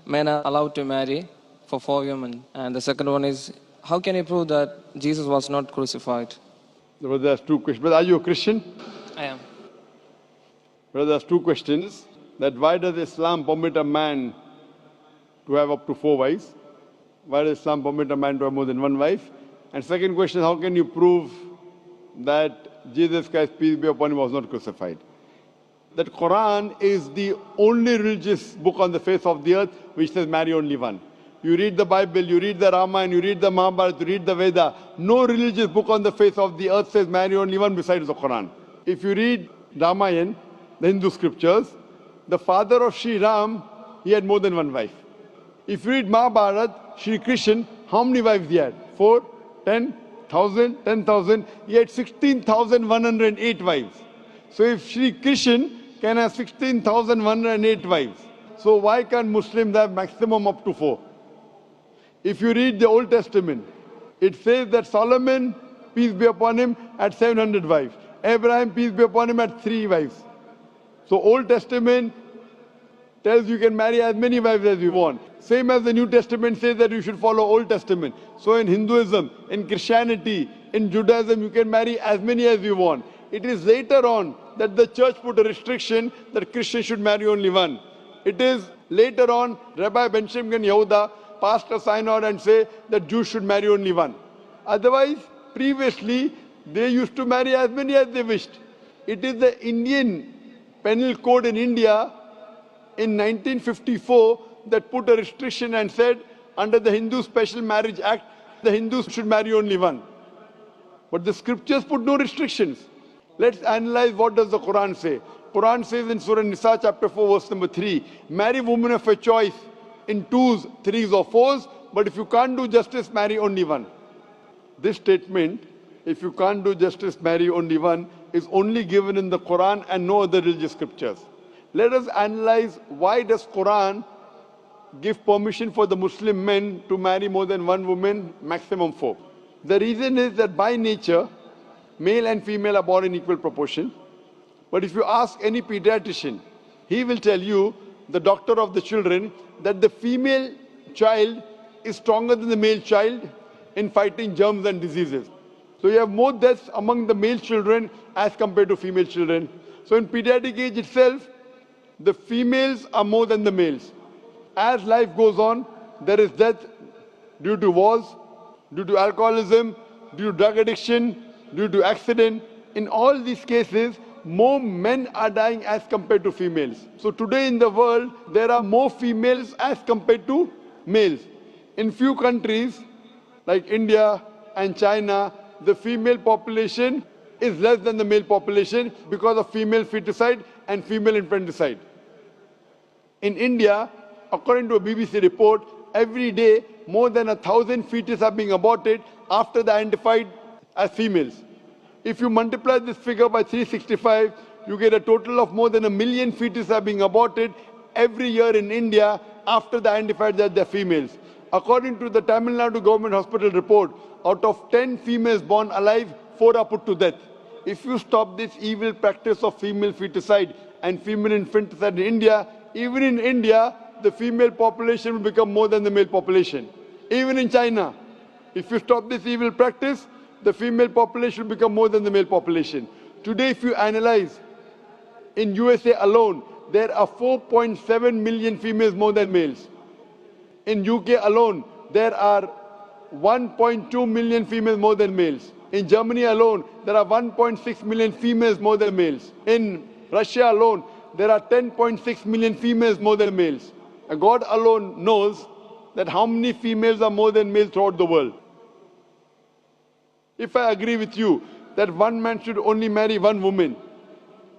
men are allowed to marry for 4 women? And the second one is, how can you prove that Jesus was not crucified? Brother, there's two questions. But are you a Christian? I am. Brother, there's two questions. That why does Islam permit a man to have up to 4 wives? Why does Islam permit a man to have more than one wife? And second question, how can you prove that Jesus Christ, peace be upon him, was not crucified? That Quran is the only religious book on the face of the earth which says marry only one. You read the Bible, you read the Ramayana, you read the Mahabharata, you read the Veda. No religious book on the face of the earth says marry only one besides the Quran. If you read Ramayana, the Hindu scriptures, the father of Sri Ram, he had more than one wife. If you read Mahabharata, Sri Krishna, how many wives he had? 4, 10, 1,000, 10,000. He had 16,108 wives. So if Sri Krishna can have 16,108 wives, so why can't Muslims have maximum up to 4? If you read the Old Testament, it says that Solomon, peace be upon him, had 700 wives. Abraham, peace be upon him, had 3 wives. So Old Testament tells you can marry as many wives as you want. Same as the New Testament says that you should follow Old Testament. So in Hinduism, in Christianity, in Judaism, you can marry as many as you want. It is later on that the church put a restriction that Christians should marry only one. It is later on Rabbi Benjamin Yehuda passed a synod and say that Jews should marry only one. Otherwise, previously, they used to marry as many as they wished. It is the Indian penal code in India in 1954 that put a restriction and said under the Hindu Special Marriage Act, the Hindus should marry only one. But the scriptures put no restrictions. Let's analyze what does the Quran say. Quran says in Surah Nisa chapter 4 verse number 3, marry women of your choice in 2s, 3s or 4s, but if you can't do justice, marry only one. This statement, if you can't do justice, marry only one, is only given in the Quran and no other religious scriptures. Let us analyze why does Quran give permission for the Muslim men to marry more than one woman, maximum 4. The reason is that by nature, male and female are born in equal proportion. But if you ask any pediatrician, he will tell you, the doctor of the children, that the female child is stronger than the male child in fighting germs and diseases. So you have more deaths among the male children as compared to female children. So in pediatric age itself, the females are more than the males. As life goes on, there is death due to wars, due to alcoholism, due to drug addiction, due to accident. In all these cases, more men are dying as compared to females. So today in the world, there are more females as compared to males. In few countries, like India and China, the female population is less than the male population because of female feticide and female infanticide. In India, according to a BBC report, every day more than 1,000 fetuses are being aborted after they are identified as females. If you multiply this figure by 365, you get a total of more than 1 million fetuses are being aborted every year in India after they are identified that they are females. According to the Tamil Nadu government hospital report, out of 10 females born alive, 4 are put to death. If you stop this evil practice of female feticide and female infanticide in India, even in India, the female population will become more than the male population. Even in China, if you stop this evil practice, the female population will become more than the male population. Today, if you analyze, in USA alone, there are 4.7 million females more than males. In UK alone, there are 1.2 million females more than males. In Germany alone, there are 1.6 million females more than males. In Russia alone, there are 10.6 million females more than males. And God alone knows that how many females are more than males throughout the world. If I agree with you that one man should only marry one woman,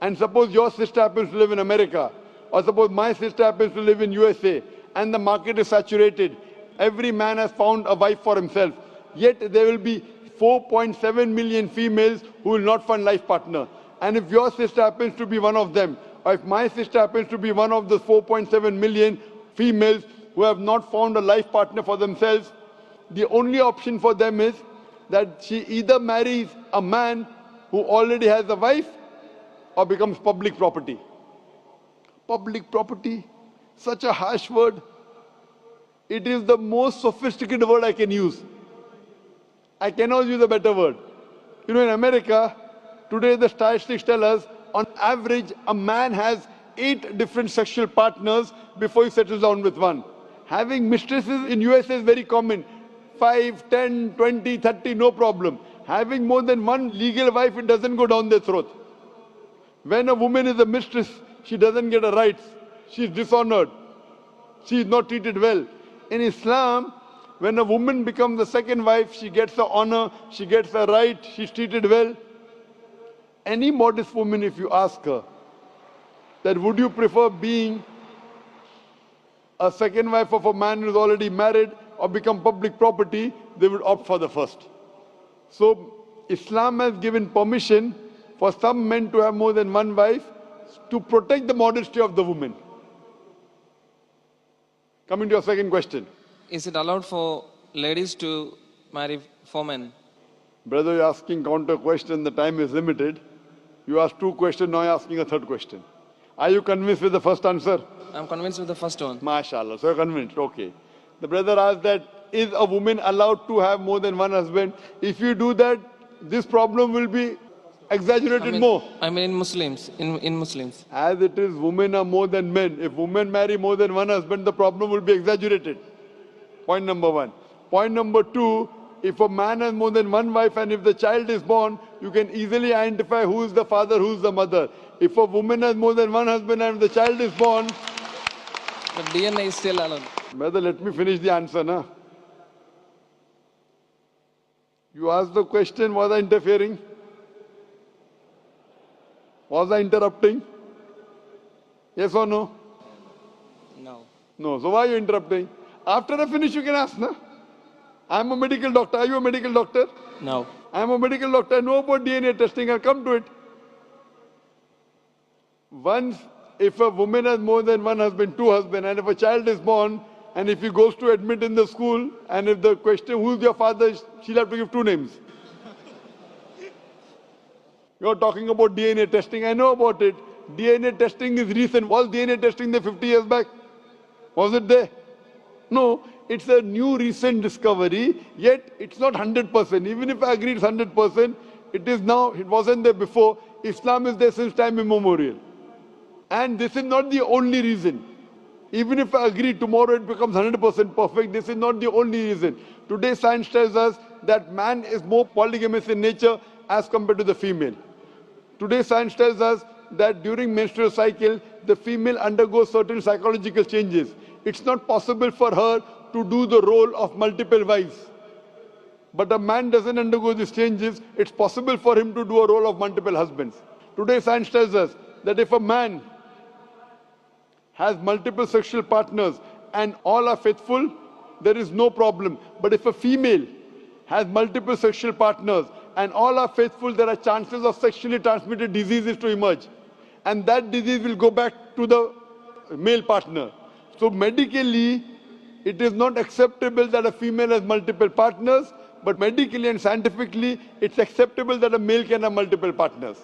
and suppose your sister happens to live in America, or suppose my sister happens to live in USA, and the market is saturated, every man has found a wife for himself, yet there will be 4.7 million females who will not find life partner. And if your sister happens to be one of them, or if my sister happens to be one of the 4.7 million females who have not found a life partner for themselves, the only option for them is that she either marries a man who already has a wife or becomes public property. Public property, such a harsh word. It is the most sophisticated word I can use. I cannot use a better word. You know, in America, today the statistics tell us, on average, a man has 8 different sexual partners before he settles down with one. Having mistresses in USA is very common. 5, 10, 20, 30, no problem. Having more than one legal wife, it doesn't go down their throat. When a woman is a mistress, she doesn't get her rights. She is dishonored. She is not treated well. In Islam, when a woman becomes the second wife, she gets the honor, she gets the right, she's treated well. Any modest woman, if you ask her, that would you prefer being a second wife of a man who is already married or become public property, they would opt for the first. So Islam has given permission for some men to have more than one wife to protect the modesty of the woman. Coming to your second question. Is it allowed for ladies to marry 4 men? Brother, you're asking counter question, the time is limited. You asked 2 questions, now you're asking a 3rd question. Are you convinced with the first answer? I'm convinced with the first one. MashaAllah, so you're convinced, okay. The brother asked that, is a woman allowed to have more than one husband? If you do that, this problem will be exaggerated more. I mean in Muslims, in Muslims. As it is, women are more than men. If women marry more than one husband, the problem will be exaggerated. Point number 1. Point number 2, if a man has more than one wife and if the child is born, you can easily identify who is the father, who is the mother. If a woman has more than one husband and if the child is born... But DNA is still allowed. Brother, let me finish the answer, na? You asked the question, was I interfering? Was I interrupting? Yes or no? No. No. So why are you interrupting? After I finish, you can ask, na? I'm a medical doctor. Are you a medical doctor? No. I'm a medical doctor. I know about DNA testing. I'll come to it. Once, if a woman has more than one husband, 2 husbands, and if a child is born, and if he goes to admit in the school, and if the question, who's your father, she'll have to give 2 names. You're talking about DNA testing. I know about it. DNA testing is recent. Was DNA testing there 50 years back? Was it there? No. It's a new recent discovery, yet it's not 100%. Even if I agree it's 100%, it is now, it wasn't there before. Islam is there since time immemorial. And this is not the only reason. Even if I agree tomorrow it becomes 100% perfect, this is not the only reason. Today science tells us that man is more polygamous in nature as compared to the female. Today science tells us that during menstrual cycle, the female undergoes certain psychological changes. It's not possible for her to do the role of multiple wives. But a man doesn't undergo these changes, it's possible for him to do a role of multiple husbands. Today science tells us that if a man has multiple sexual partners and all are faithful, there is no problem. But if a female has multiple sexual partners and all are faithful, there are chances of sexually transmitted diseases to emerge. And that disease will go back to the male partner. So medically, it is not acceptable that a female has multiple partners, but medically and scientifically, it's acceptable that a male can have multiple partners.